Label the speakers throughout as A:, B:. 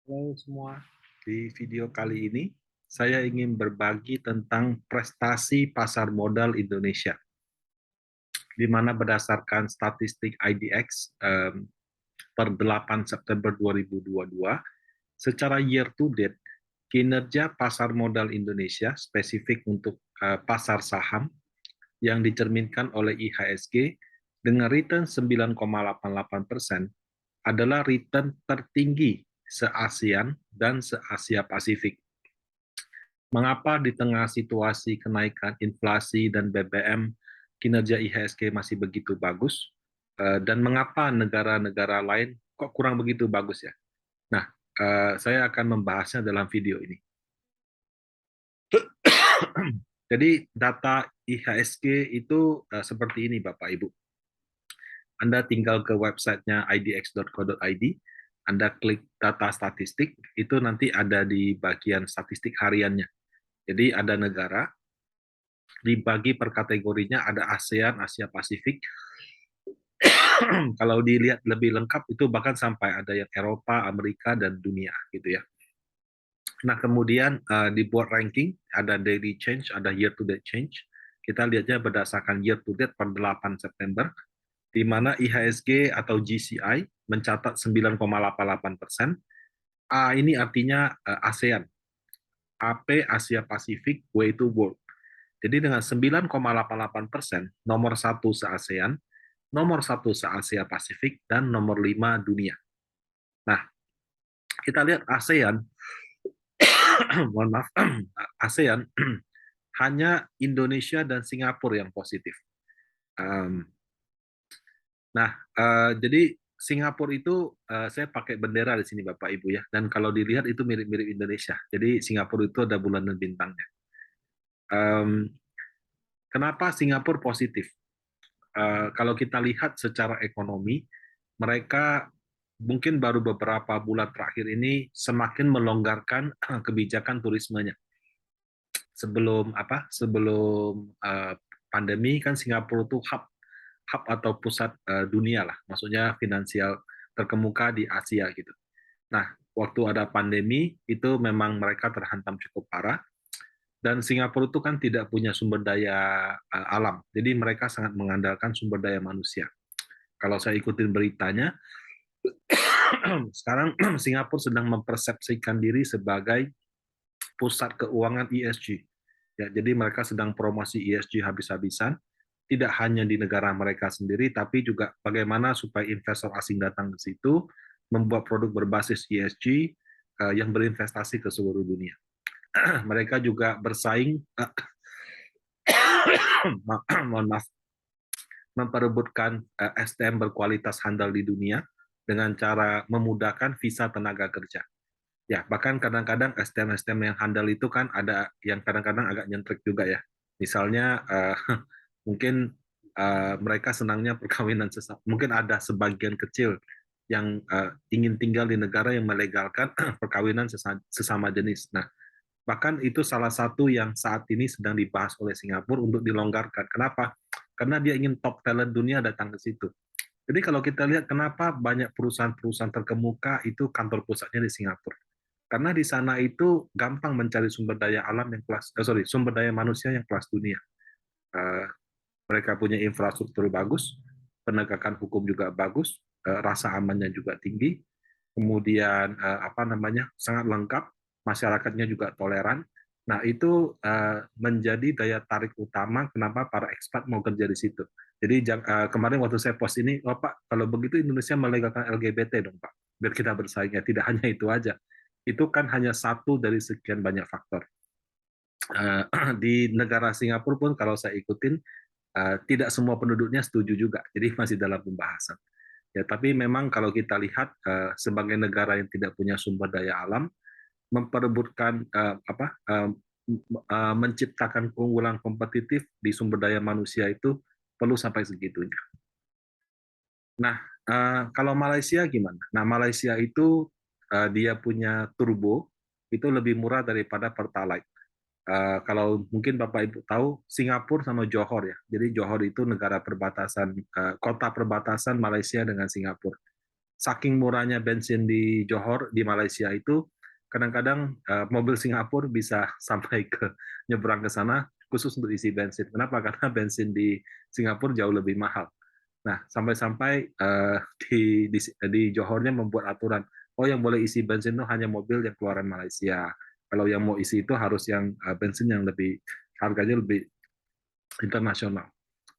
A: Halo semua, di video kali ini saya ingin berbagi tentang prestasi pasar modal Indonesia, di mana berdasarkan statistik IDX per 8 September 2022, secara year to date, kinerja pasar modal Indonesia spesifik untuk pasar saham yang dicerminkan oleh IHSG dengan return 9,88% adalah return tertinggi se-ASEAN dan se-Asia Pasifik. Mengapa di tengah situasi kenaikan inflasi dan BBM kinerja IHSG masih begitu bagus? Dan mengapa negara-negara lain kok kurang begitu bagus ya? Nah, saya akan membahasnya dalam video ini. Jadi data IHSG itu seperti ini Bapak Ibu. Anda tinggal ke websitenya idx.co.id, Anda klik data statistik, itu nanti ada di bagian statistik hariannya. Jadi ada negara, dibagi per kategorinya, ada ASEAN, Asia Pasifik. Kalau dilihat lebih lengkap itu bahkan sampai ada yang Eropa, Amerika, dan dunia gitu ya. Nah kemudian dibuat ranking, ada daily change, ada year to date change. Kita lihatnya berdasarkan year to date per 8 September, di mana IHSG atau GCI mencatat 9,88%. A ini artinya ASEAN, AP Asia Pasifik, W itu World. Jadi dengan 9,88%, nomor satu se-ASEAN, nomor satu se-Asia Pasifik, dan nomor 5 dunia. Nah, kita lihat ASEAN, mohon maaf, ASEAN hanya Indonesia dan Singapura yang positif. Nah, jadi Singapura itu saya pakai bendera di sini Bapak Ibu ya, dan kalau dilihat itu mirip-mirip Indonesia. Jadi Singapura itu ada bulan dan bintangnya. Kenapa Singapura positif? Kalau kita lihat secara ekonomi, mereka mungkin baru beberapa bulan terakhir ini semakin melonggarkan kebijakan turismenya. Sebelum pandemi kan Singapura itu hub atau pusat dunia lah, maksudnya finansial terkemuka di Asia gitu. Nah, waktu ada pandemi itu memang mereka terhantam cukup parah, dan Singapura itu kan tidak punya sumber daya alam, jadi mereka sangat mengandalkan sumber daya manusia. Kalau saya ikutin beritanya, sekarang Singapura sedang mempersepsikan diri sebagai pusat keuangan ESG. Ya, jadi mereka sedang promosi ESG habis-habisan, tidak hanya di negara mereka sendiri, tapi juga bagaimana supaya investor asing datang ke situ, membuat produk berbasis ESG yang berinvestasi ke seluruh dunia. Mereka juga bersaing, mohon maaf, memperebutkan SDM berkualitas handal di dunia dengan cara memudahkan visa tenaga kerja. Ya, bahkan kadang-kadang STM-STM yang handal itu kan ada yang kadang-kadang agak nyentrik juga ya. Misalnya mungkin mereka senangnya perkawinan sesama. Mungkin ada sebagian kecil yang ingin tinggal di negara yang melegalkan perkawinan sesama jenis. Nah, bahkan itu salah satu yang saat ini sedang dibahas oleh Singapura untuk dilonggarkan. Kenapa? Karena dia ingin top talent dunia datang ke situ. Jadi kalau kita lihat kenapa banyak perusahaan-perusahaan terkemuka itu kantor pusatnya di Singapura. Karena di sana itu gampang mencari sumber daya alam yang sumber daya manusia yang kelas dunia. Uh, Mereka punya infrastruktur bagus, penegakan hukum juga bagus, rasa amannya juga tinggi, kemudian sangat lengkap, masyarakatnya juga toleran. Nah itu menjadi daya tarik utama kenapa para ekspat mau kerja di situ. Jadi kemarin waktu saya post ini, oh Pak, kalau begitu Indonesia melegalkan LGBT dong Pak, biar kita bersaing ya. Tidak hanya itu aja, itu kan hanya satu dari sekian banyak faktor. Di negara Singapura pun kalau saya ikutin, tidak semua penduduknya setuju juga, jadi masih dalam pembahasan. Ya, tapi memang kalau kita lihat sebagai negara yang tidak punya sumber daya alam, memperebutkan menciptakan keunggulan kompetitif di sumber daya manusia itu perlu sampai segitunya. Nah, kalau Malaysia gimana? Nah, Malaysia itu dia punya turbo itu lebih murah daripada Pertalite. Kalau mungkin Bapak Ibu tahu, Singapura sama Johor ya. Jadi Johor itu negara perbatasan, kota perbatasan Malaysia dengan Singapura. saking murahnya bensin di Johor di Malaysia itu kadang-kadang mobil Singapura bisa sampai ke nyebrang ke sana khusus untuk isi bensin. Kenapa? Karena bensin di Singapura jauh lebih mahal. Nah, sampai-sampai di Johornya membuat aturan, oh yang boleh isi bensin itu hanya mobil yang keluaran Malaysia. Kalau yang mau isi itu harus yang bensin yang lebih harganya lebih internasional.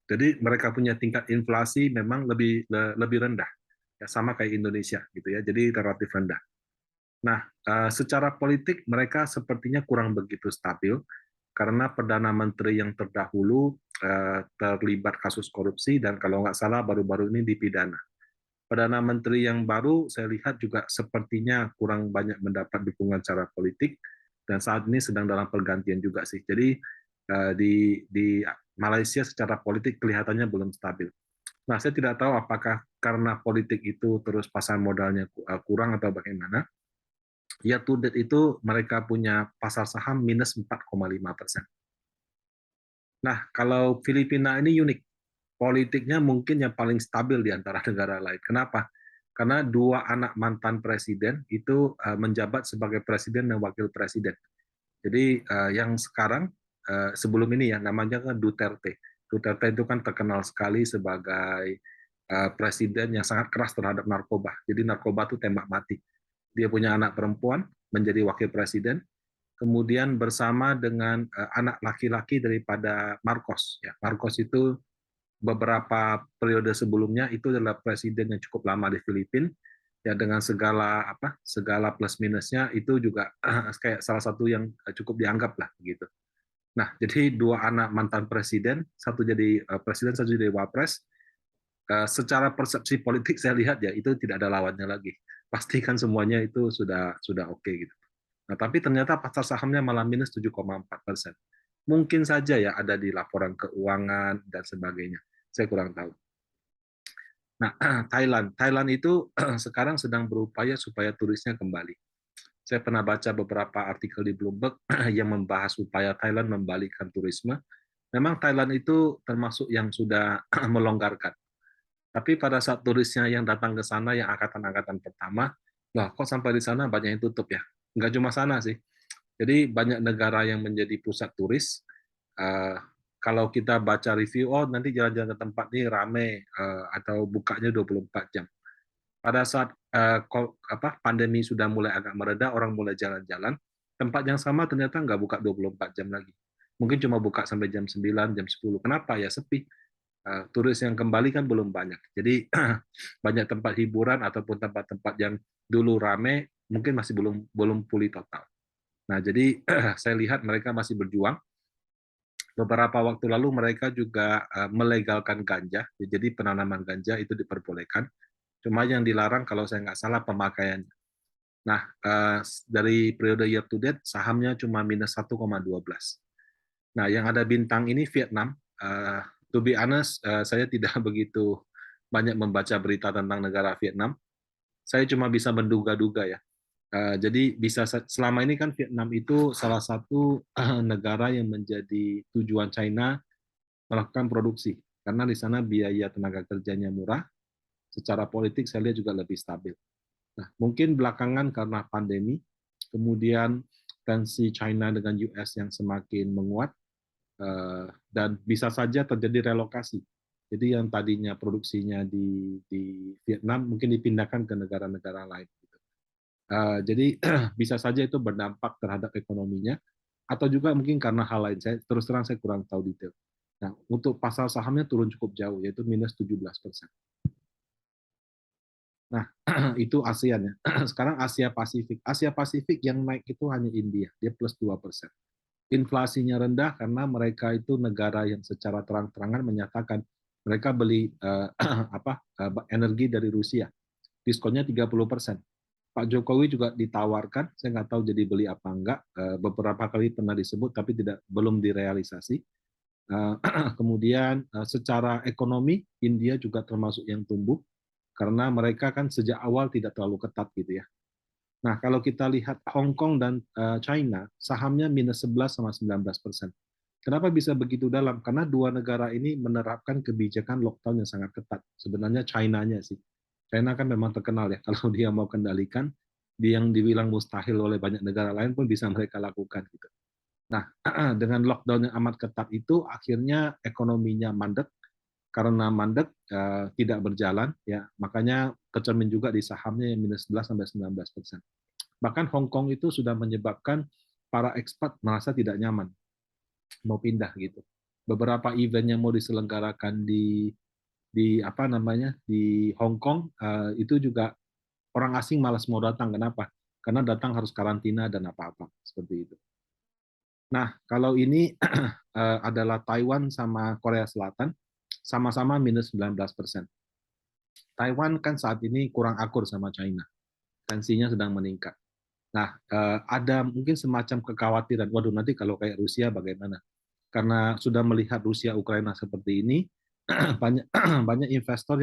A: Jadi mereka punya tingkat inflasi memang lebih rendah, ya sama kayak Indonesia gitu ya. Jadi relatif rendah. Nah, secara politik mereka sepertinya kurang begitu stabil karena perdana menteri yang terdahulu terlibat kasus korupsi dan kalau nggak salah baru-baru ini dipidana. Perdana menteri yang baru saya lihat juga sepertinya kurang banyak mendapat dukungan secara politik dan saat ini sedang dalam pergantian juga sih. Jadi di Malaysia secara politik kelihatannya belum stabil. Nah, saya tidak tahu apakah karena politik itu terus pasar modalnya kurang atau bagaimana. Ya, to date itu mereka punya pasar saham minus 4,5%. Nah, kalau Filipina ini unik. Politiknya mungkin yang paling stabil di antara negara lain. Kenapa? Karena dua anak mantan presiden itu menjabat sebagai presiden dan wakil presiden. Jadi yang sekarang sebelum ini ya namanya kan Duterte. Duterte itu kan terkenal sekali sebagai presiden yang sangat keras terhadap narkoba. Jadi narkoba itu tembak mati. Dia punya anak perempuan menjadi wakil presiden, kemudian bersama dengan anak laki-laki daripada Marcos. Ya, Marcos itu beberapa periode sebelumnya itu adalah presiden yang cukup lama di Filipina ya dengan segala plus minusnya itu juga kayak salah satu yang cukup dianggap lah begitu. Nah, jadi dua anak mantan presiden, satu jadi presiden, satu jadi wapres. Secara persepsi politik saya lihat ya itu tidak ada lawannya lagi. Pastikan semuanya itu sudah oke gitu. Nah, tapi ternyata pasar sahamnya malah minus 7,4%. Mungkin saja ya ada di laporan keuangan dan sebagainya. Saya kurang tahu. Nah, Thailand itu sekarang sedang berupaya supaya turisnya kembali. Saya pernah baca beberapa artikel di Bloomberg yang membahas upaya Thailand membalikkan turisme. Memang Thailand itu termasuk yang sudah melonggarkan. Tapi pada saat turisnya yang datang ke sana, yang angkatan-angkatan pertama, loh kok sampai di sana banyak yang tutup ya? Nggak cuma sana sih. Jadi banyak negara yang menjadi pusat turis, kalau kita baca review, oh nanti jalan-jalan ke tempat ini rame atau bukanya 24 jam. Pada saat pandemi sudah mulai agak mereda, orang mulai jalan-jalan, tempat yang sama ternyata nggak buka 24 jam lagi. Mungkin cuma buka sampai jam 9, jam 10. Kenapa? Ya sepi. Turis yang kembali kan belum banyak. Jadi banyak tempat hiburan ataupun tempat-tempat yang dulu rame mungkin masih belum belum pulih total. Nah, jadi saya lihat mereka masih berjuang. Beberapa waktu lalu mereka juga melegalkan ganja, jadi penanaman ganja itu diperbolehkan. Cuma yang dilarang kalau saya nggak salah pemakaiannya. Nah, dari periode year to date sahamnya cuma minus 1,12. Nah, yang ada bintang ini Vietnam. To be honest, saya tidak begitu banyak membaca berita tentang negara Vietnam. Saya cuma bisa menduga-duga ya. Jadi bisa selama ini kan Vietnam itu salah satu negara yang menjadi tujuan China melakukan produksi karena di sana biaya tenaga kerjanya murah, secara politik saya lihat juga lebih stabil. Nah, mungkin belakangan karena pandemi, kemudian tensi China dengan US yang semakin menguat, dan bisa saja terjadi relokasi. Jadi yang tadinya produksinya di Vietnam mungkin dipindahkan ke negara-negara lain. Jadi bisa saja itu berdampak terhadap ekonominya, atau juga mungkin karena hal lain. Saya terus terang saya kurang tahu detail. Nah, untuk pasar sahamnya turun cukup jauh, yaitu minus 17%. Nah, itu ASEAN ya. Sekarang Asia Pasifik. Asia Pasifik yang naik itu hanya India, dia plus 2%. Inflasinya rendah karena mereka itu negara yang secara terang-terangan menyatakan mereka beli energi dari Rusia. Diskonnya 30%. Pak Jokowi juga ditawarkan, saya nggak tahu jadi beli apa enggak, beberapa kali pernah disebut tapi belum direalisasi. Kemudian secara ekonomi India juga termasuk yang tumbuh karena mereka kan sejak awal tidak terlalu ketat gitu ya. Nah, kalau kita lihat Hong Kong dan China, sahamnya minus 11 sama 19%. Kenapa bisa begitu dalam? Karena dua negara ini menerapkan kebijakan lockdown yang sangat ketat. Sebenarnya China-nya sih. China kan memang terkenal ya, kalau dia mau kendalikan, dia yang dibilang mustahil oleh banyak negara lain pun bisa mereka lakukan gitu. Nah, dengan lockdown yang amat ketat itu akhirnya ekonominya mandek, karena mandek tidak berjalan ya, makanya tercermin juga di sahamnya yang minus 11 sampai 19%. Bahkan Hong Kong itu sudah menyebabkan para ekspat merasa tidak nyaman mau pindah gitu. Beberapa event yang mau diselenggarakan di apa namanya di Hong Kong itu juga orang asing malas mau datang. Kenapa? Karena datang harus karantina dan apa-apa seperti itu. Nah, kalau ini adalah Taiwan sama Korea Selatan, sama-sama minus 19%. Taiwan kan saat ini kurang akur sama China, tensinya sedang meningkat. Nah, ada mungkin semacam kekhawatiran, waduh nanti kalau kayak Rusia bagaimana? Karena sudah melihat Rusia Ukraina seperti ini, banyak banyak investor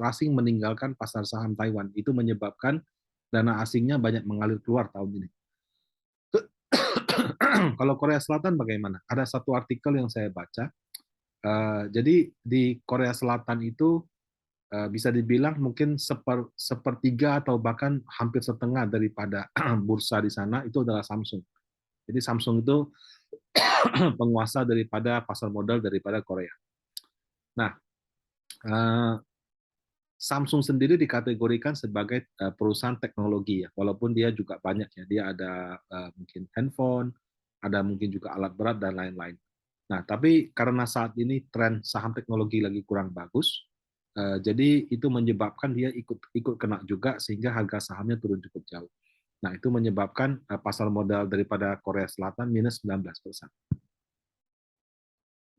A: asing meninggalkan pasar saham Taiwan. Itu menyebabkan dana asingnya banyak mengalir keluar tahun ini. Kalau Korea Selatan bagaimana? Ada satu artikel yang saya baca. Jadi di Korea Selatan itu bisa dibilang mungkin sepertiga atau bahkan hampir setengah daripada bursa di sana itu adalah Samsung. Jadi Samsung itu penguasa daripada pasar modal daripada Korea. Nah, eh, Samsung sendiri dikategorikan sebagai perusahaan teknologi ya, walaupun dia juga banyak ya. Dia ada mungkin handphone, ada mungkin juga alat berat dan lain-lain. Nah, tapi karena saat ini tren saham teknologi lagi kurang bagus, jadi itu menyebabkan dia ikut ikut kena juga sehingga harga sahamnya turun cukup jauh. Nah, itu menyebabkan pasar modal daripada Korea Selatan minus 19%.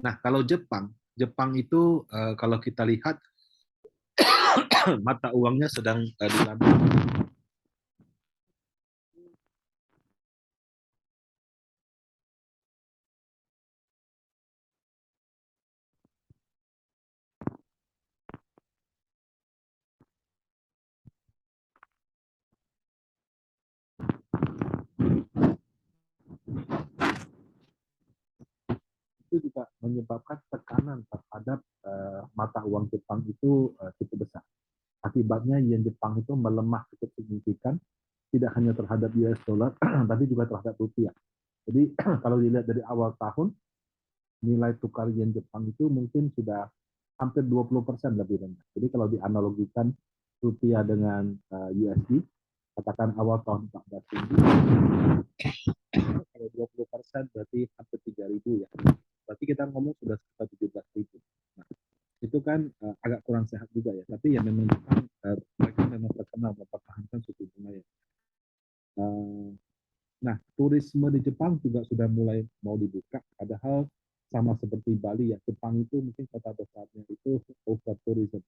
A: Nah, kalau Jepang, Jepang itu kalau kita lihat mata uangnya sedang dilanda. Itu juga menyebabkan tekanan terhadap mata uang Jepang itu cukup besar. Akibatnya yen Jepang itu melemah cukup signifikan, tidak hanya terhadap US dollar, tapi juga terhadap rupiah. Jadi kalau dilihat dari awal tahun, nilai tukar yen Jepang itu mungkin sudah hampir 20% lebih rendah. Jadi kalau dianalogikan rupiah dengan USD, katakan awal tahun 14 ribu, kalau 20% berarti hampir 3.000 ya. Berarti kita ngomong sudah sekitar 17.000. Nah, itu kan agak kurang sehat juga ya. Tapi ya memang mereka memang terkenal mempertahankan suku bunga ya. Nah, turisme di Jepang juga sudah mulai mau dibuka. Padahal sama seperti Bali ya, Jepang itu mungkin kota besarnya itu over tourism.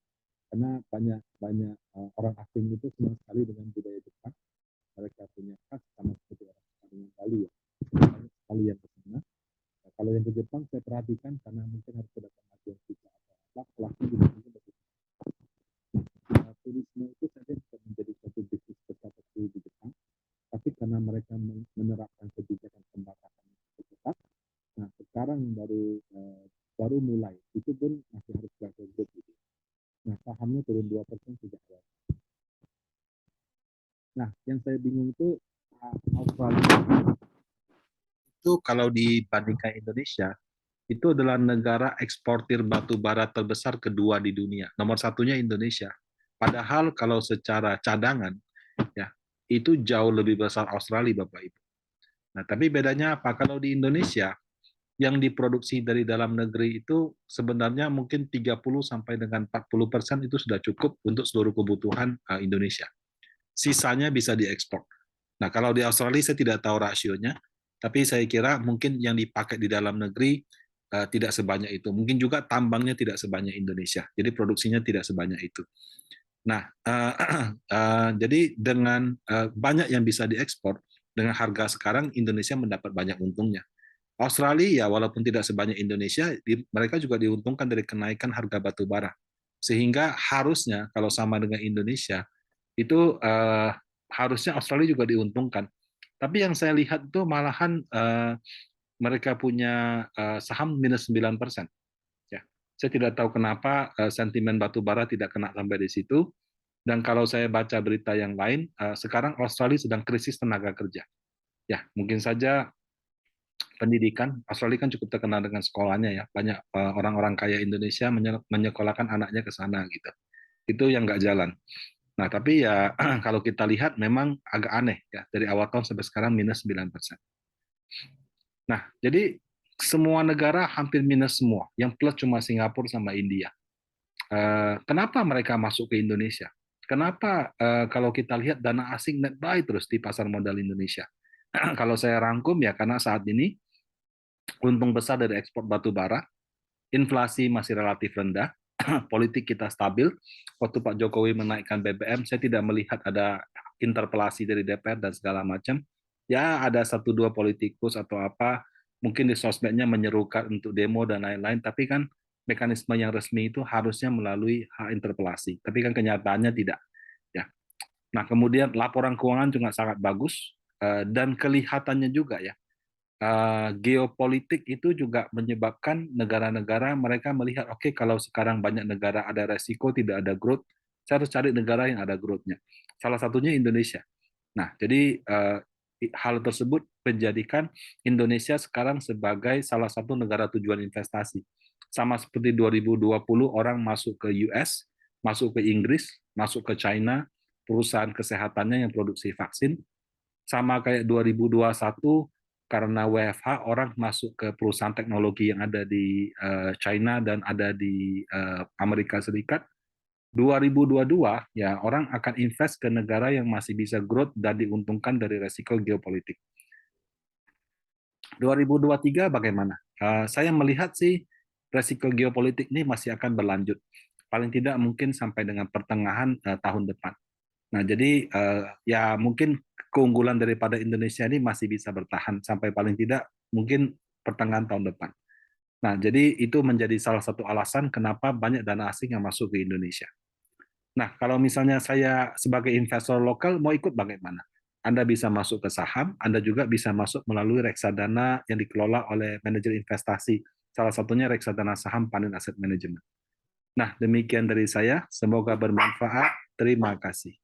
A: Karena banyak banyak orang asing itu senang sekali dengan budaya Jepang. Mereka punya khas sama seperti orang dengan Bali ya. Banyak sekali yang ke sana. Nah, kalau yang ke Jepang saya perhatikan karena mungkin harus ada pengajian kita atau apa, pelaku juga mungkin lebih. Turisme itu saja bisa menjadi suatu bisnis besar di Jepang, tapi karena mereka menerapkan kebijakan pembatasan yang cukup ketat, nah sekarang baru mulai, itu pun masih harus belajar gitu. Nah sahamnya turun 2% sejak awal. Nah yang saya bingung itu Australia itu kalau dibandingkan Indonesia itu adalah negara eksportir batu bara terbesar kedua di dunia. Nomor satunya Indonesia. Padahal kalau secara cadangan ya itu jauh lebih besar Australia Bapak Ibu. Nah, tapi bedanya apa? Kalau di Indonesia yang diproduksi dari dalam negeri itu sebenarnya mungkin 30 sampai dengan 40% itu sudah cukup untuk seluruh kebutuhan Indonesia. Sisanya bisa diekspor. Nah, kalau di Australia saya tidak tahu rasionya, tapi saya kira mungkin yang dipakai di dalam negeri tidak sebanyak itu. Mungkin juga tambangnya tidak sebanyak Indonesia. Jadi produksinya tidak sebanyak itu. Nah, jadi dengan banyak yang bisa diekspor, dengan harga sekarang Indonesia mendapat banyak untungnya. Australia ya walaupun tidak sebanyak Indonesia, mereka juga diuntungkan dari kenaikan harga batu bara. Sehingga harusnya kalau sama dengan Indonesia, itu harusnya Australia juga diuntungkan. Tapi yang saya lihat itu malahan mereka punya saham minus 9%. Ya. Saya tidak tahu kenapa sentimen batu bara tidak kena sampai di situ. Dan kalau saya baca berita yang lain, sekarang Australia sedang krisis tenaga kerja. Ya, mungkin saja pendidikan. Australia kan cukup terkenal dengan sekolahnya ya. Banyak orang-orang kaya Indonesia menyekolahkan anaknya ke sana gitu. Itu yang nggak jalan. Nah, tapi ya kalau kita lihat memang agak aneh ya. Dari awal tahun sampai sekarang minus 9%. Nah, jadi semua negara hampir minus semua. Yang plus cuma Singapura sama India. Kenapa mereka masuk ke Indonesia? Kenapa kalau kita lihat dana asing net buy terus di pasar modal Indonesia? Kalau saya rangkum ya karena saat ini untung besar dari ekspor batu bara, inflasi masih relatif rendah, politik kita stabil. Waktu Pak Jokowi menaikkan BBM, saya tidak melihat ada interpelasi dari DPR dan segala macam. Ya ada satu dua politikus atau apa, mungkin di sosmednya menyerukan untuk demo dan lain-lain, tapi kan mekanisme yang resmi itu harusnya melalui hak interpelasi. Tapi kan kenyataannya tidak. Ya. Nah kemudian laporan keuangan juga sangat bagus dan kelihatannya juga ya geopolitik itu juga menyebabkan negara-negara mereka melihat, oke, kalau sekarang banyak negara ada resiko tidak ada growth, saya harus cari negara yang ada growth-nya. Salah satunya Indonesia. Nah, jadi hal tersebut menjadikan Indonesia sekarang sebagai salah satu negara tujuan investasi. Sama seperti 2020 orang masuk ke US, masuk ke Inggris, masuk ke China, perusahaan kesehatannya yang produksi vaksin, sama kayak 2021 karena WFH orang masuk ke perusahaan teknologi yang ada di China dan ada di Amerika Serikat. 2022 ya orang akan invest ke negara yang masih bisa growth dan diuntungkan dari resiko geopolitik. 2023 bagaimana? Saya melihat sih resiko geopolitik ini masih akan berlanjut. Paling tidak mungkin sampai dengan pertengahan tahun depan. Nah, jadi ya mungkin keunggulan daripada Indonesia ini masih bisa bertahan sampai paling tidak mungkin pertengahan tahun depan. Nah, jadi itu menjadi salah satu alasan kenapa banyak dana asing yang masuk ke Indonesia. Nah, kalau misalnya saya sebagai investor lokal mau ikut bagaimana? Anda bisa masuk ke saham, Anda juga bisa masuk melalui reksadana yang dikelola oleh manajer investasi. Salah satunya reksadana saham Panin Asset Management. Nah, demikian dari saya. Semoga bermanfaat. Terima kasih.